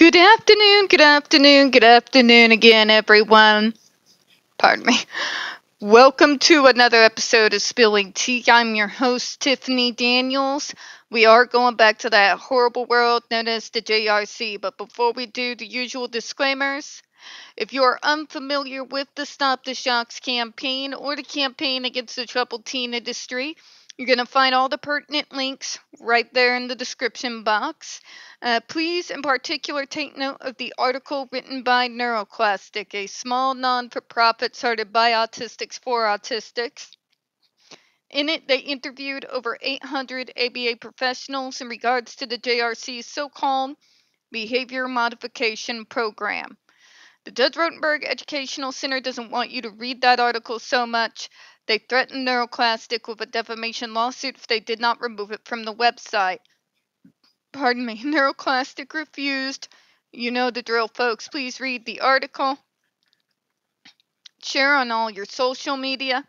Good afternoon, good afternoon, good afternoon again, everyone. Pardon me. Welcome to another episode of Spilling Tea. I'm your host, Tiffany Daniels. We are going back to that horrible world known as the JRC, but before we do the usual disclaimers, if you are unfamiliar with the Stop the Shocks campaign or the campaign against the troubled teen industry, you're going to find all the pertinent links right there in the description box. Please, in particular, take note of the article written by NeuroClastic, a small non-for-profit started by autistics for autistics. In it, they interviewed over 800 ABA professionals in regards to the JRC's so-called Behavior Modification Program. The Judge Rotenberg Educational Center doesn't want you to read that article so much. They threatened NeuroClastic with a defamation lawsuit if they did not remove it from the website. Pardon me, NeuroClastic refused. You know the drill, folks. Please read the article. Share on all your social media.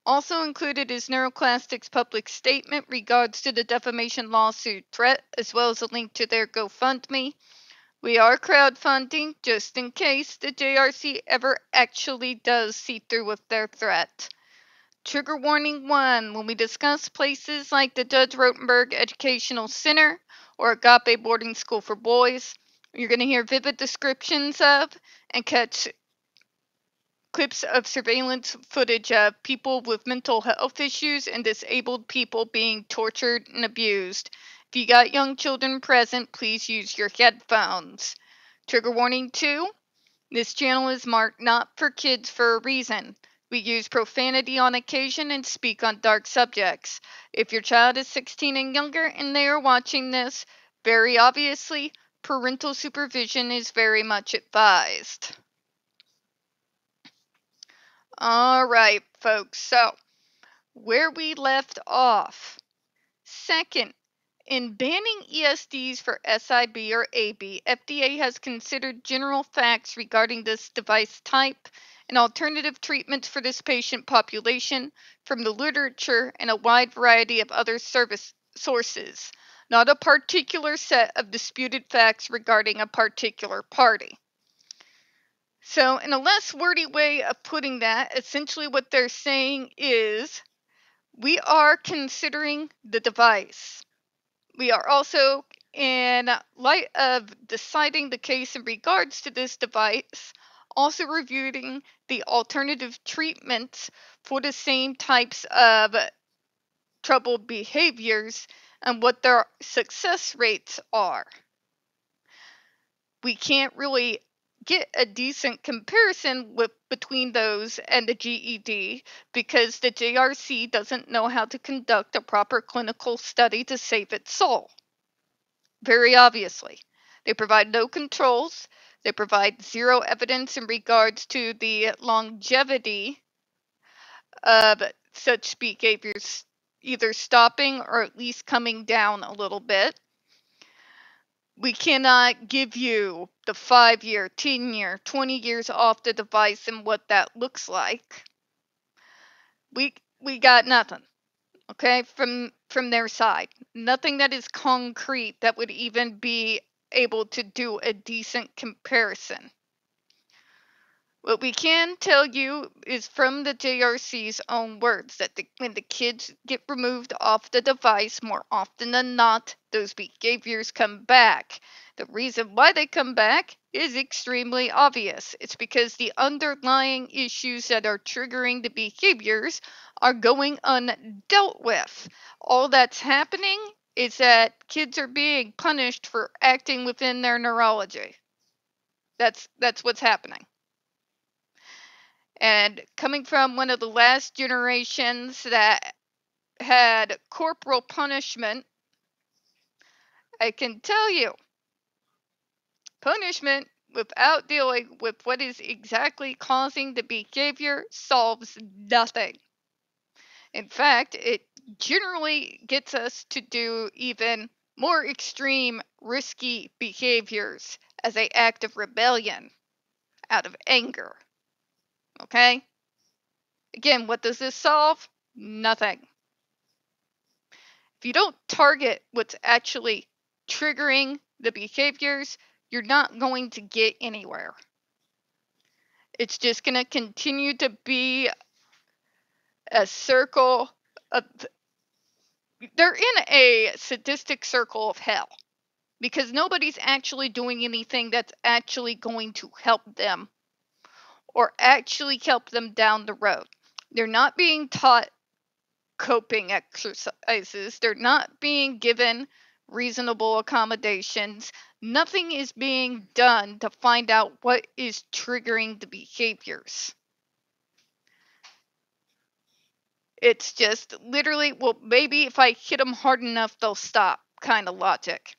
Also included is NeuroClastic's public statement regards to the defamation lawsuit threat, as well as a link to their GoFundMe. We are crowdfunding just in case the JRC ever actually does see through with their threat. Trigger warning 1. When we discuss places like the Judge Rotenberg Educational Center or Agape Boarding School for Boys, you're going to hear vivid descriptions of and catch clips of surveillance footage of people with mental health issues and disabled people being tortured and abused. If you got young children present, please use your headphones. Trigger warning 2. This channel is marked not for kids for a reason. We use profanity on occasion and speak on dark subjects. If your child is 16 and younger and they are watching this, very obviously, parental supervision is very much advised. Alright, folks, so where we left off. Second, in banning ESDs for SIB or AB, FDA has considered general facts regarding this device type and alternative treatments for this patient population from the literature and a wide variety of other service sources, not a particular set of disputed facts regarding a particular party. So, in a less wordy way of putting that, essentially what they're saying is we are considering the device. We are also, in light of deciding the case in regards to this device, also reviewing the alternative treatments for the same types of troubled behaviors and what their success rates are. We can't really get a decent comparison between those and the GED because the JRC doesn't know how to conduct a proper clinical study to save its soul. Very obviously. They provide no controls. They provide zero evidence in regards to the longevity of such behaviors either stopping or at least coming down a little bit. We cannot give you the 5-year, 10-year, 20 years off the device and what that looks like. We got nothing, okay, from their side. Nothing that is concrete that would even be able to do a decent comparison. What we can tell you is from the JRC's own words that when the kids get removed off the device, more often than not, those behaviors come back. The reason why they come back is extremely obvious. It's because the underlying issues that are triggering the behaviors are going undealt with. All that's happening is that kids are being punished for acting within their neurology. That's what's happening. And coming from one of the last generations that had corporal punishment, I can tell you, punishment without dealing with what is exactly causing the behavior solves nothing. In fact, it generally gets us to do even more extreme, risky behaviors as an act of rebellion out of anger. Okay? Again, what does this solve? Nothing. If you don't target what's actually triggering the behaviors, you're not going to get anywhere. It's just going to continue to be a circle of, they're in a sadistic circle of hell because nobody's actually doing anything that's actually going to help them or actually help them down the road. They're not being taught coping exercises. They're not being given reasonable accommodations. Nothing is being done to find out what is triggering the behaviors. It's just literally, well, maybe if I hit them hard enough, they'll stop kind of logic.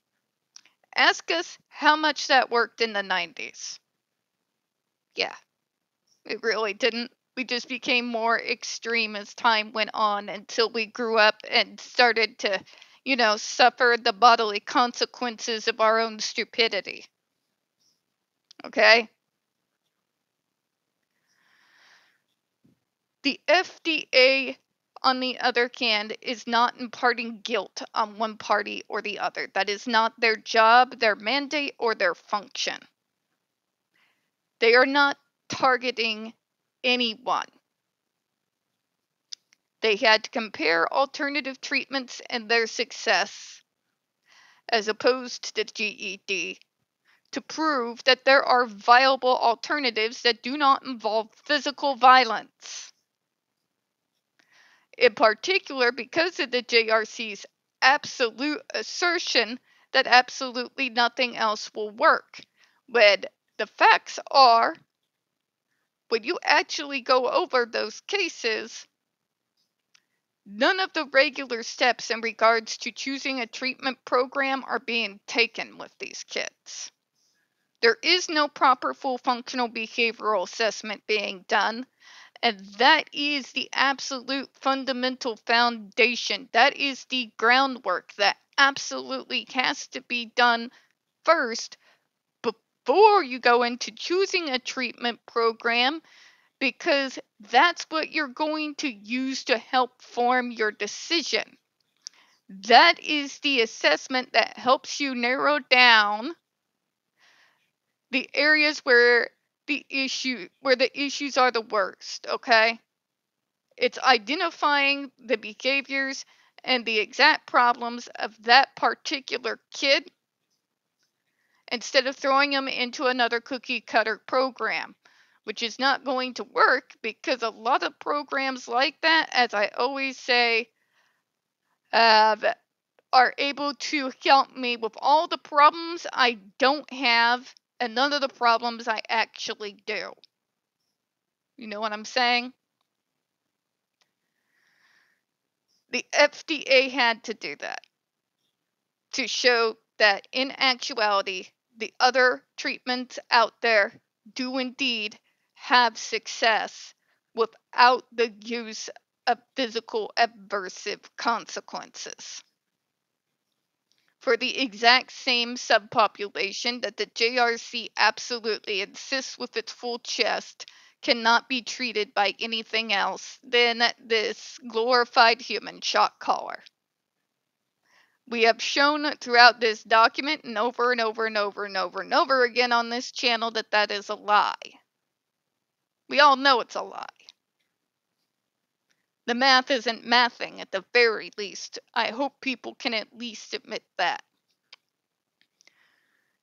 Ask us how much that worked in the 90s. Yeah, it really didn't. We just became more extreme as time went on until we grew up and started to, suffer the bodily consequences of our own stupidity. Okay? The FDA, on the other hand, is not imparting guilt on one party or the other. That is not their job, their mandate, or their function. They are not targeting anyone. They had to compare alternative treatments and their success, as opposed to the GED, to prove that there are viable alternatives that do not involve physical violence. In particular, because of the JRC's absolute assertion that absolutely nothing else will work, when the facts are, when you actually go over those cases, none of the regular steps in regards to choosing a treatment program are being taken with these kids. There is no proper full functional behavioral assessment being done, and that is the absolute fundamental foundation. That is the groundwork that absolutely has to be done first before you go into choosing a treatment program, because that's what you're going to use to help form your decision. That is the assessment that helps you narrow down the areas where the issues are the worst, okay? It's identifying the behaviors and the exact problems of that particular kid instead of throwing them into another cookie cutter program, which is not going to work because a lot of programs like that, as I always say, are able to help me with all the problems I don't have and none of the problems I actually do. You know what I'm saying? The FDA had to do that to show that in actuality, the other treatments out there do indeed have success without the use of physical aversive consequences. For the exact same subpopulation that the JRC absolutely insists with its full chest cannot be treated by anything else than this glorified human shock collar. We have shown throughout this document and over and over and over and over and over again on this channel that that is a lie. We all know it's a lie. The math isn't mathing at the very least. I hope people can at least admit that.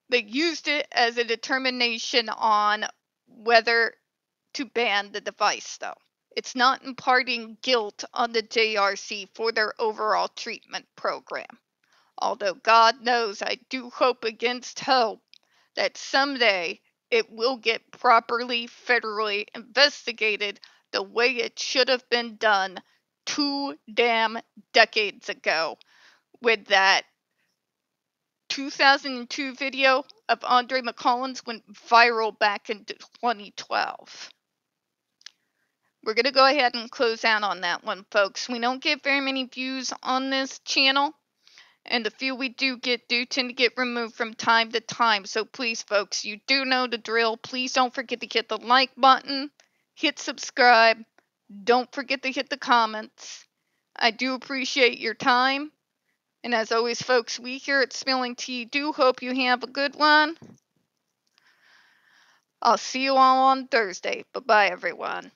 They used it as a determination on whether to ban the device, though. It's not imparting guilt on the JRC for their overall treatment program. Although God knows I do hope against hope that someday it will get properly federally investigated the way it should have been done 2 damn decades ago with that 2002 video of Andre McCollins went viral back in 2012. We're going to go ahead and close out on that one, folks. We don't get very many views on this channel, and the few we do tend to get removed from time to time. So please, folks, you do know the drill. Please don't forget to hit the like button, hit subscribe, don't forget to hit the comments. I do appreciate your time. And as always, folks, we here at Spilling Tea do hope you have a good one. I'll see you all on Thursday. Bye bye, everyone.